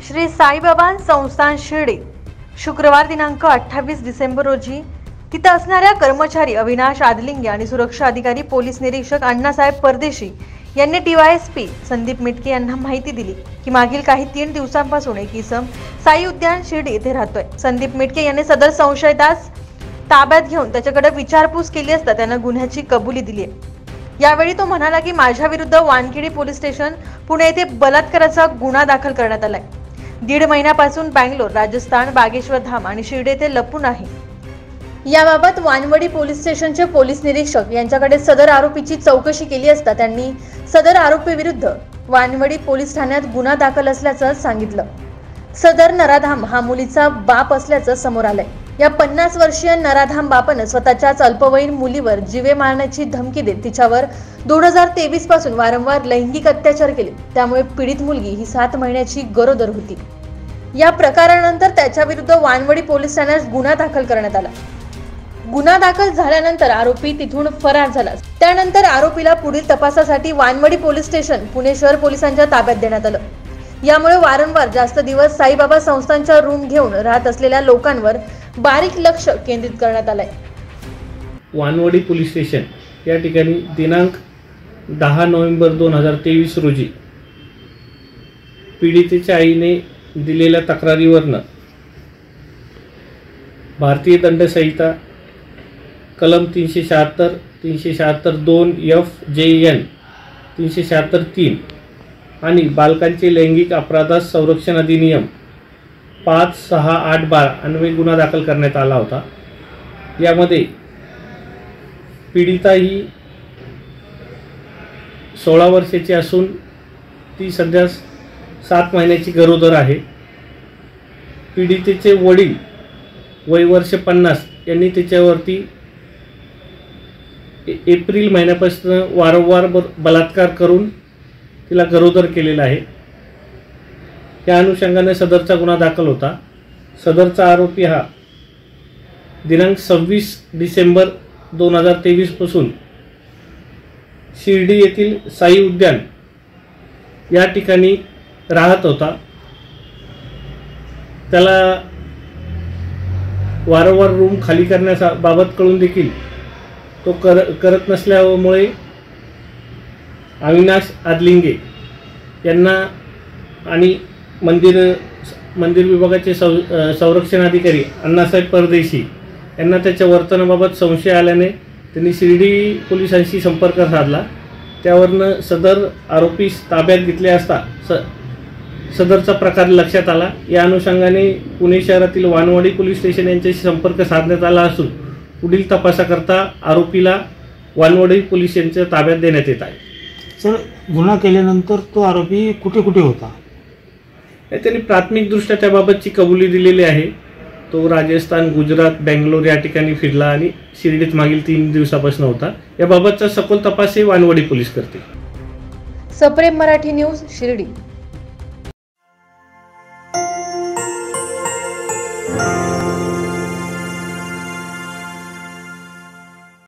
श्री साईबाबा संस्थान शिर्डी शुक्रवार दिनांक 28 डिसेंबर रोजी तिथे असणाऱ्या कर्मचारी अविनाश आदलिंगे आणि सुरक्षा अधिकारी पोलीस निरीक्षक अण्णासाहेब परदेशी यांनी डीवायएसपी संदीप मिटके यांना माहिती दिली की मागील काही 3 दिवसांपासून एक इसम साई उद्यान शिर्डी येथे राहतोय। संदीप मिटके यांनी सदर संशयितास ताब्यात घेऊन त्याच्याकडे विचारपूस केली असता त्याने गुन्ह्याची कबुली दिली आहे। यावेळी तो म्हणाला की माझ्या विरुद्ध वानखेडी पोलीस स्टेशन पुणे येथे बलात्काराचा गुन्हा दाखल करण्यात आलाय। 1.5 महिन्यापासून बंगलोर, राजस्थान, बागेश्वर धाम आणि शिर्डी येथे लपून आहे। याबाबत वानवडी पोलीस स्टेशनचे पोलीस निरीक्षक यांच्याकडे सदर आरोपीची चौकशी केली असता त्यांनी सदर आरोपी विरुद्ध वानवडी पोलीस ठाण्यात गुन्हा दाखल असल्याचं सांगितलं। सदर नराधाम हा मुलीचा बाप असल्याचं समोर आलंय। या 50 वर्षीय नराधाम बापाने स्वतःच्याच अल्पवयीन मुलीवर जीवे मारण्याची धमकी देत तिच्यावर 2023 पासून वारंवार लैंगिक अत्याचार केले। त्यामुळे पीडित मुलगी ही 7 महिन्याची गरोदर होती। या प्रकारानंतर त्याच्या विरुद्ध वानवडी पोलीस ठाण्यात गुन्हा दाखल करण्यात आला। गुन्हा दाखल झाल्यानंतर आरोपी तिथून फरार झाला। त्यानंतर आरोपीला पुढील तपासासाठी वानवडी पोलीस स्टेशन पुणे शहर पोलिसांच्या ताब्यात देण्यात आलं। यामुळे वारंवार जास्त दिवस साईबाबा संस्थांच्या रूम घेऊन राहत असलेल्या लोकांवर बारीक लक्ष केंद्रित करण्यात आलंय। वानवडी पोलीस स्टेशन या ठिकाणी दिनांक 10 नोव्हेंबर 2023 रोजी पीडितेच्या आईने दिलेल्या तक्रारीवरनं भारतीय दंड संहिता कलम 376, 376(2) FJN 376(3) आणि बालकांचे लैंगिक अपराधास संरक्षण अधिनियम 5, 6, 8, 12 अन्वये गुन्हा दाखल करण्यात आला होता। यामध्ये पीडिता ही 16 वर्षाची असून ती सध्या 7 महिन्याची गरोदर आहे। पीडितेचे वडील वय वर्ष 50 यांनी तिच्यावरती एप्रिल महिन्यापासून वारंवार बलात्कार करून तिला गरोदर केलेला आहे। त्या अनुषंगाने सदरचा गुन्हा दाखल होता। सदरचा आरोपी हा दिनांक 26 डिसेंबर 2023 पासून शिर्डी येथील साई उद्यान या ठिकाणी राहत होता। त्याला वारंवार रूम खाली करण्याबाबत कळून देखील तो करत नसल्यामुळे अविनाश आदलिंगे यांना आणि मंदिर विभागाचे संरक्षण अधिकारी अण्णासाहेब परदेशी यांना त्याच्या वर्तनाबाबत संशय आल्याने त्यांनी शिर्डी पोलिसांशी संपर्क साधला। त्यावरनं सदर आरोपी ताब्यात घेतले असता सदरचा प्रकार लक्षात आला। या अनुषंगाने पुणे शहरातील वानवडी पोलीस स्टेशन यांच्याशी संपर्क साधण्यात आला असून पुढील तपासाकरता आरोपीला वानवडी पोलीस यांच्या ताब्यात देण्यात येत आहे। सर, गुन्हा केल्यानंतर तो आरोपी कुठे कुठे होता? त्यांनी प्राथमिकदृष्ट्या त्याबाबतची कबुली दिलेली आहे। तो राजस्थान, गुजरात, बंगलोर या ठिकाणी फिरला आणि शिर्डीत मागील 3 दिवसापासून होता। याबाबतचा सखोल तपास वानवडी पोलीस करते। सप्रेम मराठी न्यूज शिर्डी।